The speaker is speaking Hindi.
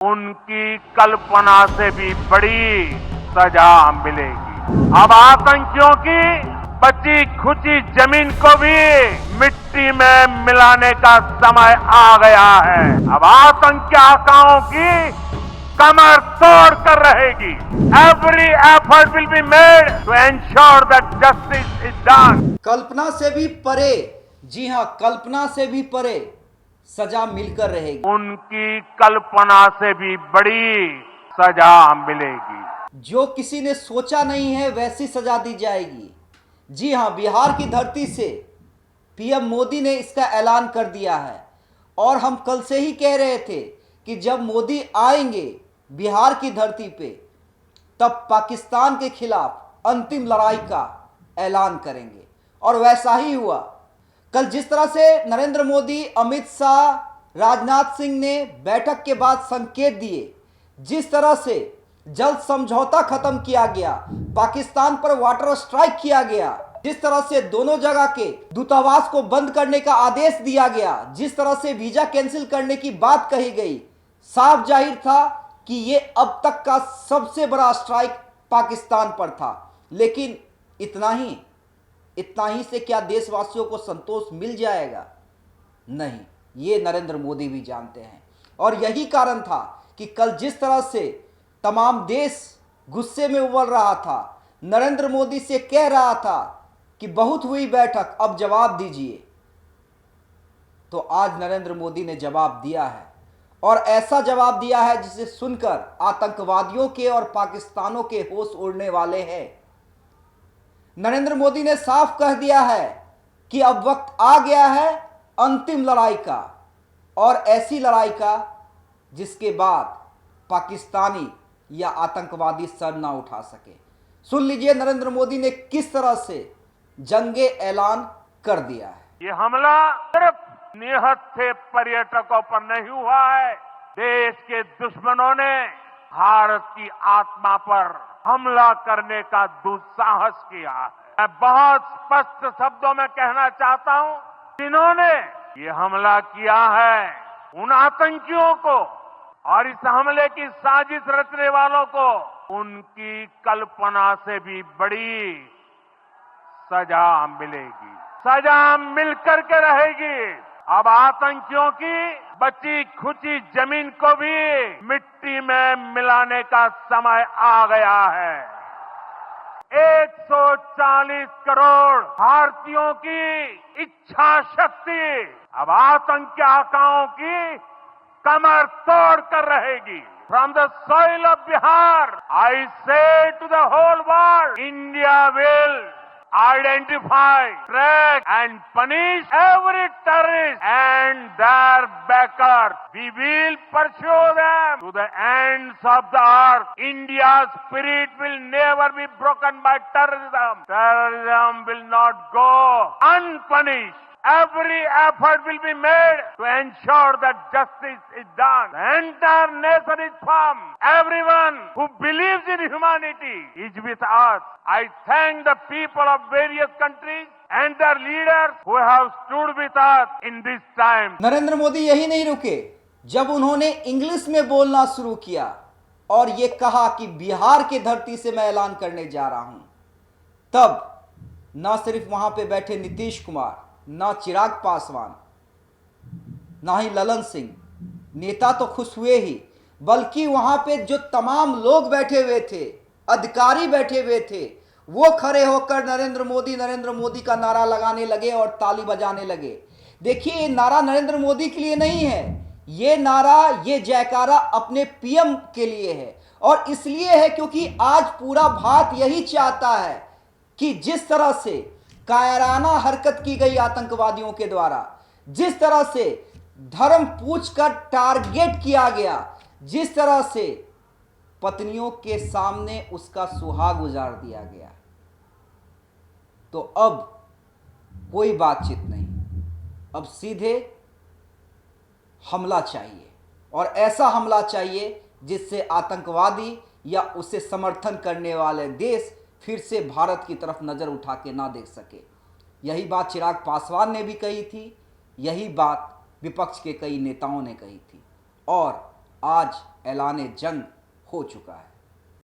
उनकी कल्पना से भी बड़ी सजा मिलेगी। अब आतंकियों की बची खुची जमीन को भी मिट्टी में मिलाने का समय आ गया है। अब आतंकी आकाओं की कमर तोड़ कर रहेगी। Every effort will be made to ensure that justice is done. कल्पना से भी परे, जी हां, कल्पना से भी परे सजा मिलकर रहेगी। उनकी कल्पना से भी बड़ी सजा मिलेगी। जो किसी ने सोचा नहीं है वैसी सजा दी जाएगी। जी हां, बिहार की धरती से पीएम मोदी ने इसका ऐलान कर दिया है और हम कल से ही कह रहे थे कि जब मोदी आएंगे बिहार की धरती पे तब पाकिस्तान के खिलाफ अंतिम लड़ाई का ऐलान करेंगे और वैसा ही हुआ। कल जिस तरह से नरेंद्र मोदी, अमित शाह, राजनाथ सिंह ने बैठक के बाद संकेत दिए, जिस तरह से जल्द समझौता खत्म किया गया, पाकिस्तान पर वाटर स्ट्राइक किया गया, जिस तरह से दोनों जगह के दूतावास को बंद करने का आदेश दिया गया, जिस तरह से वीजा कैंसिल करने की बात कही गई, साफ जाहिर था कि ये अब तक का सबसे बड़ा स्ट्राइक पाकिस्तान पर था। लेकिन इतना ही से क्या देशवासियों को संतोष मिल जाएगा? नहीं, ये नरेंद्र मोदी भी जानते हैं। और यही कारण था कि कल जिस तरह से तमाम देश गुस्से में उबल रहा था, नरेंद्र मोदी से कह रहा था कि बहुत हुई बैठक, अब जवाब दीजिए, तो आज नरेंद्र मोदी ने जवाब दिया है और ऐसा जवाब दिया है जिसे सुनकर आतंकवादियों के और पाकिस्तानों के होश उड़ने वाले हैं। नरेंद्र मोदी ने साफ कह दिया है कि अब वक्त आ गया है अंतिम लड़ाई का, और ऐसी लड़ाई का जिसके बाद पाकिस्तानी या आतंकवादी सर ना उठा सके। सुन लीजिए नरेंद्र मोदी ने किस तरह से जंगे ऐलान कर दिया है। ये हमला सिर्फ निहत्थे पर्यटकों पर नहीं हुआ है, देश के दुश्मनों ने भारत की आत्मा पर हमला करने का दुस्साहस किया है। मैं बहुत स्पष्ट शब्दों में कहना चाहता हूं, जिन्होंने ये हमला किया है उन आतंकियों को और इस हमले की साजिश रचने वालों को उनकी कल्पना से भी बड़ी सजा मिलेगी। सजा मिलकर के रहेगी। अब आतंकियों की बची खुची जमीन को भी मिट्टी में मिलाने का समय आ गया है। 140 करोड़ भारतीयों की इच्छा शक्ति अब आतंकी आकाओं की कमर तोड़ कर रहेगी। From the soil of Bihar, I say to the whole world, India will identify, track and punish every terrorist and their backers. We will pursue them to the ends of the earth. India's spirit will never be broken by terrorism. Terrorism will not go unpunished. Every effort will be made to ensure that justice is done. The entire nation is firm. Everyone who believes in humanity is with us. I thank the people of various countries and their leaders who have stood with us in this time. Narendra Modi यही नहीं रुके। जब उन्होंने इंग्लिश में बोलना शुरू किया और ये कहा कि बिहार की धरती से मैं ऐलान करने जा रहा हूं, तब न सिर्फ वहां पे बैठे नीतीश कुमार, ना चिराग पासवान, ना ही ललन सिंह, नेता तो खुश हुए ही, बल्कि वहां पे जो तमाम लोग बैठे हुए थे, अधिकारी बैठे हुए थे, वो खड़े होकर नरेंद्र मोदी का नारा लगाने लगे और ताली बजाने लगे। देखिए, ये नारा नरेंद्र मोदी के लिए नहीं है, ये नारा, ये जयकारा अपने पीएम के लिए है। और इसलिए है क्योंकि आज पूरा भारत यही चाहता है कि जिस तरह से कायराना हरकत की गई आतंकवादियों के द्वारा, जिस तरह से धर्म पूछकर टारगेट किया गया, जिस तरह से पत्नियों के सामने उसका सुहाग उजाड़ दिया गया, तो अब कोई बातचीत नहीं, अब सीधे हमला चाहिए। और ऐसा हमला चाहिए जिससे आतंकवादी या उसे समर्थन करने वाले देश फिर से भारत की तरफ नजर उठा के ना देख सके। यही बात चिराग पासवान ने भी कही थी, यही बात विपक्ष के कई नेताओं ने कही थी, और आज ऐलान जंग हो चुका है।